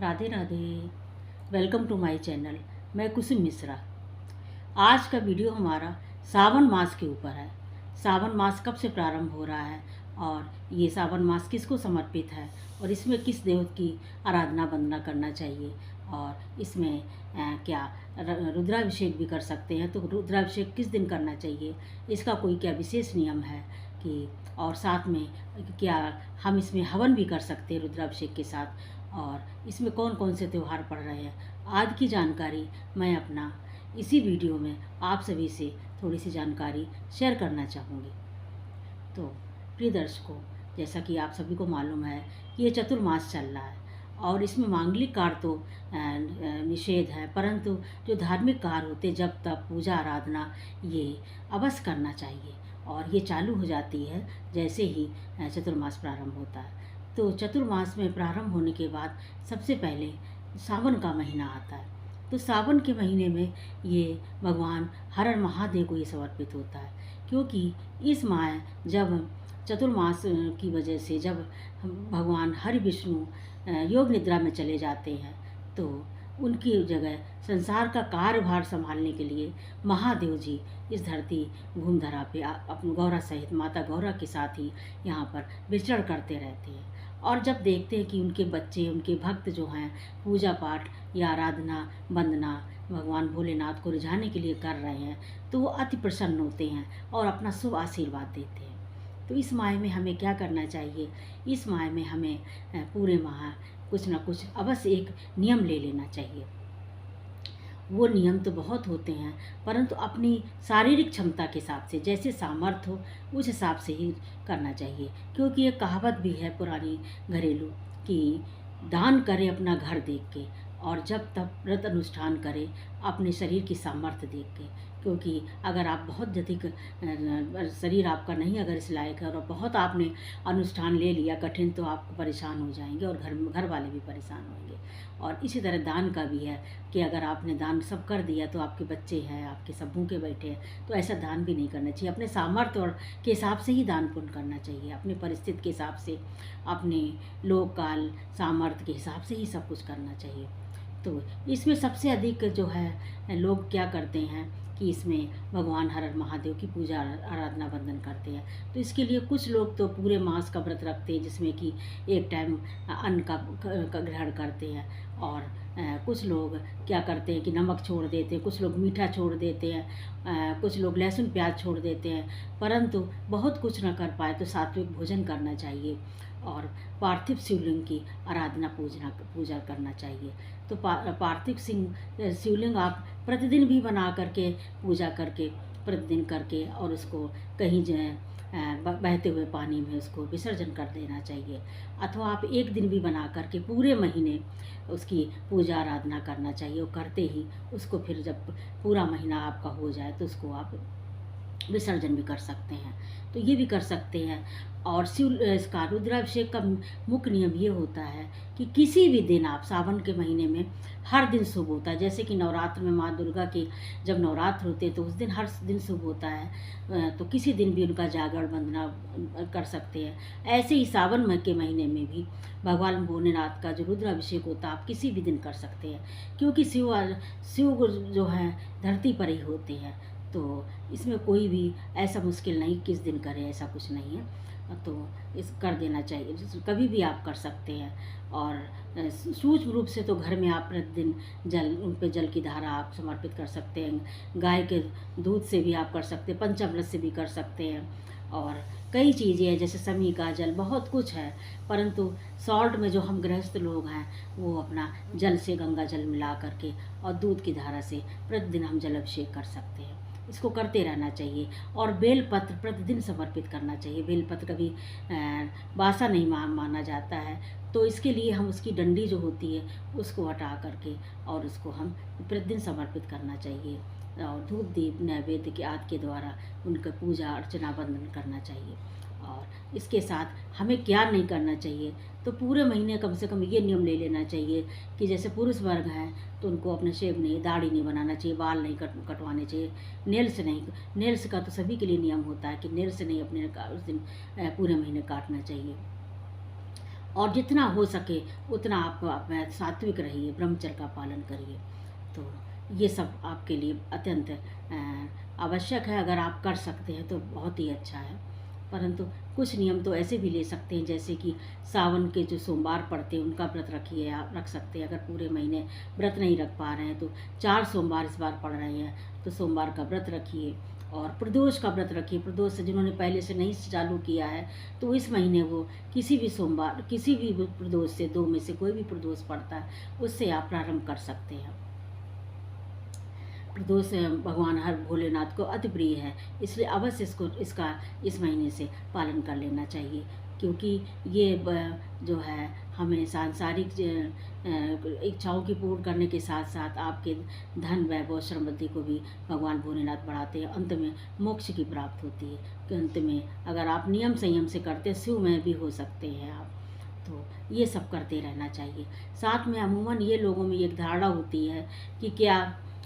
Radhe Radhe. Welcome to my channel. मैं कुसुम मिश्रा। आज का वीडियो हमारा सावन मास के ऊपर है। सावन मास कब से प्रारंभ हो रहा है और ये सावन मास किसको समर्पित है और इसमें किस देव की आराधना वंदना करना चाहिए और इसमें क्या रुद्राभिषेक भी कर सकते हैं, तो रुद्राभिषेक किस दिन करना चाहिए, इसका कोई क्या विशेष नियम है कि, और साथ में क्या हम इसमें हवन भी कर सकते हैं रुद्राभिषेक के साथ, और इसमें कौन कौन से त्यौहार पड़ रहे हैं आदि की जानकारी मैं अपना इसी वीडियो में आप सभी से थोड़ी सी जानकारी शेयर करना चाहूँगी। तो प्रिय दर्शकों, जैसा कि आप सभी को मालूम है कि ये चतुर्मास चल रहा है और इसमें मांगलिक कार्य तो निषेध है, परंतु जो धार्मिक कार्य होते जब तक पूजा आराधना ये अवश्य करना चाहिए और ये चालू हो जाती है जैसे ही चतुर्मास प्रारंभ होता है। तो चतुर्मास में प्रारंभ होने के बाद सबसे पहले सावन का महीना आता है। तो सावन के महीने में ये भगवान हर हर महादेव को ये समर्पित होता है, क्योंकि इस माह जब चतुर्मास की वजह से जब भगवान हरि विष्णु योग निद्रा में चले जाते हैं, तो उनकी जगह संसार का कार्यभार संभालने के लिए महादेव जी इस धरती भूमधरा पे अपनी गौरा सहित माता गौरा के साथ ही यहाँ पर विचरण करते रहते हैं। और जब देखते हैं कि उनके बच्चे, उनके भक्त जो हैं पूजा पाठ या आराधना वंदना भगवान भोलेनाथ को रिझाने के लिए कर रहे हैं, तो वो अति प्रसन्न होते हैं और अपना शुभ आशीर्वाद देते हैं। तो इस माह में हमें क्या करना चाहिए? इस माह में हमें पूरे माह कुछ ना कुछ अवश्य एक नियम ले लेना चाहिए। वो नियम तो बहुत होते हैं, परंतु अपनी शारीरिक क्षमता के हिसाब से, जैसे सामर्थ्य हो उस हिसाब से ही करना चाहिए। क्योंकि एक कहावत भी है पुरानी घरेलू कि दान करे अपना घर देख के और जब तब व्रत अनुष्ठान करे अपने शरीर की सामर्थ्य देख के। क्योंकि अगर आप बहुत अधिक शरीर आपका नहीं अगर इस लायक है और बहुत आपने अनुष्ठान ले लिया कठिन, तो आप परेशान हो जाएंगे और घर वाले भी परेशान होंगे। और इसी तरह दान का भी है कि अगर आपने दान सब कर दिया तो आपके बच्चे हैं, आपके सब भूखे बैठे हैं, तो ऐसा दान भी नहीं करना चाहिए। अपने सामर्थ्य और के हिसाब से ही दान पुण्य करना चाहिए, अपनी परिस्थिति के हिसाब से, अपने लोक काल सामर्थ्य के हिसाब से ही सब कुछ करना चाहिए। तो इसमें सबसे अधिक जो है लोग क्या करते हैं कि इसमें भगवान हर हर महादेव की पूजा आराधना वंदन करते हैं। तो इसके लिए कुछ लोग तो पूरे मास का व्रत रखते हैं, जिसमें कि एक टाइम अन्न का ग्रहण करते हैं, और कुछ लोग क्या करते हैं कि नमक छोड़ देते हैं, कुछ लोग मीठा छोड़ देते हैं, कुछ लोग लहसुन प्याज छोड़ देते हैं। परंतु बहुत कुछ न कर पाए तो सात्विक भोजन करना चाहिए और पार्थिव शिवलिंग की आराधना पूजा करना चाहिए। तो पार्थिव शिवलिंग आप प्रतिदिन भी बना करके पूजा करके प्रतिदिन करके और उसको कहीं बहते हुए पानी में उसको विसर्जन कर देना चाहिए। अथवा आप एक दिन भी बना करके पूरे महीने उसकी पूजा आराधना करना चाहिए, और करते ही उसको फिर जब पूरा महीना आपका हो जाए तो उसको आप विसर्जन भी कर सकते हैं। तो ये भी कर सकते हैं। और इसका रुद्राभिषेक का मुख्य नियम ये होता है कि किसी भी दिन आप सावन के महीने में हर दिन शुभ होता है। जैसे कि नवरात्र में माँ दुर्गा के जब नवरात्र होते हैं तो उस दिन हर दिन शुभ होता है, तो किसी दिन भी उनका जागरण वंदना कर सकते हैं। ऐसे ही सावन के महीने में भी भगवान भोलेनाथ का जो रुद्राभिषेक होता है आप किसी भी दिन कर सकते हैं, क्योंकि शिव जो है धरती पर ही होते हैं। तो इसमें कोई भी ऐसा मुश्किल नहीं किस दिन करें, ऐसा कुछ नहीं है। तो इस कर देना चाहिए, कभी भी आप कर सकते हैं। और सूक्ष्म रूप से तो घर में आप प्रतिदिन उन पर जल की धारा आप समर्पित कर सकते हैं। गाय के दूध से भी आप कर सकते हैं, पंचामृत से भी कर सकते हैं, और कई चीज़ें हैं जैसे समी का जल, बहुत कुछ है। परंतु सॉल्ट में जो हम गृहस्थ लोग हैं वो अपना जल से गंगा जल मिला करके और दूध की धारा से प्रतिदिन हम जल अभिषेक कर सकते हैं। इसको करते रहना चाहिए। और बेलपत्र प्रतिदिन समर्पित करना चाहिए। बेलपत्र कभी बासा नहीं माना जाता है, तो इसके लिए हम उसकी डंडी जो होती है उसको हटा करके और उसको हम प्रतिदिन समर्पित करना चाहिए, और धूप दीप नैवेद्य के आदि के द्वारा उनका पूजा अर्चना वंदन करना चाहिए। और इसके साथ हमें क्या नहीं करना चाहिए, तो पूरे महीने कम से कम ये नियम ले लेना चाहिए कि जैसे पुरुष वर्ग हैं तो उनको अपने शेव नहीं, दाढ़ी नहीं बनाना चाहिए, बाल नहीं कटवाने चाहिए, नेल्स नहीं। नेल्स का तो सभी के लिए नियम होता है कि नेल्स नहीं अपने उस दिन पूरे महीने काटना चाहिए। और जितना हो सके उतना आप सात्विक रहिए, ब्रह्मचर्य का पालन करिए। तो ये सब आपके लिए अत्यंत आवश्यक है। अगर आप कर सकते हैं तो बहुत ही अच्छा है। परंतु कुछ नियम तो ऐसे भी ले सकते हैं, जैसे कि सावन के जो सोमवार पड़ते हैं उनका व्रत रखिए, आप रख सकते हैं। अगर पूरे महीने व्रत नहीं रख पा रहे हैं तो 4 सोमवार इस बार पड़ रहे हैं तो सोमवार का व्रत रखिए। और प्रदोष का व्रत रखिए। प्रदोष से जिन्होंने पहले से नहीं चालू किया है तो इस महीने वो किसी भी सोमवार, किसी भी प्रदोष से 2 में से कोई भी प्रदोष पड़ता है उससे आप प्रारंभ कर सकते हैं। प्रदोष भगवान हर भोलेनाथ को अति प्रिय है, इसलिए अवश्य इसका इस महीने से पालन कर लेना चाहिए। क्योंकि ये जो है हमें सांसारिक इच्छाओं की पूर्ण करने के साथ साथ आपके धन, वैभव, समृद्धि को भी भगवान भोलेनाथ बढ़ाते हैं। अंत में मोक्ष की प्राप्त होती है कि अंत में अगर आप नियम संयम से करते हैं शिव में भी हो सकते हैं आप। तो ये सब करते रहना चाहिए। साथ में अमूमन ये लोगों में एक धारणा होती है कि क्या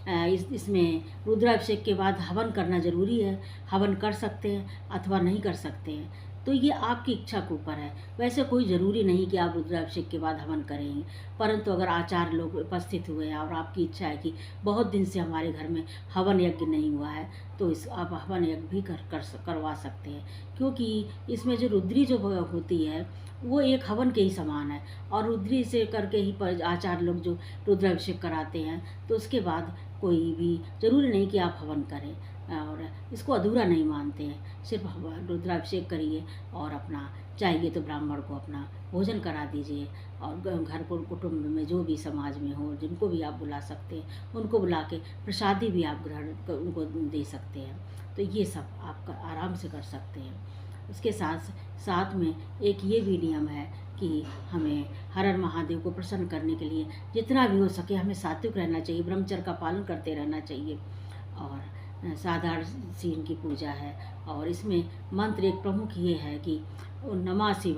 इसमें रुद्राभिषेक के बाद हवन करना ज़रूरी है, हवन कर सकते हैं अथवा नहीं कर सकते हैं। तो ये आपकी इच्छा के ऊपर है। वैसे कोई ज़रूरी नहीं कि आप रुद्राभिषेक के बाद हवन करेंगे, परंतु अगर आचार्य लोग उपस्थित हुए हैं और आपकी इच्छा है कि बहुत दिन से हमारे घर में हवन यज्ञ नहीं हुआ है तो आप हवन यज्ञ भी करवा सकते हैं। क्योंकि इसमें जो रुद्री जो होती है वो एक हवन के ही समान है। और रुद्री से करके ही आचार्य लोग जो रुद्राभिषेक कराते हैं तो उसके बाद कोई भी ज़रूरी नहीं कि आप हवन करें, और इसको अधूरा नहीं मानते हैं। सिर्फ रुद्राभिषेक करिए और अपना चाहिए तो ब्राह्मण को अपना भोजन करा दीजिए। और घर पर कुटुंब में जो भी समाज में हो जिनको भी आप बुला सकते हैं उनको बुला के प्रसादी भी आप ग्रहण उनको दे सकते हैं। तो ये सब आप आराम से कर सकते हैं। उसके साथ साथ में एक ये भी नियम है कि हमें हर हर महादेव को प्रसन्न करने के लिए जितना भी हो सके हमें सात्विक रहना चाहिए, ब्रह्मचर्य का पालन करते रहना चाहिए। और साधारण सी इनकी पूजा है। और इसमें मंत्र एक प्रमुख ये है कि नमः शिवाय।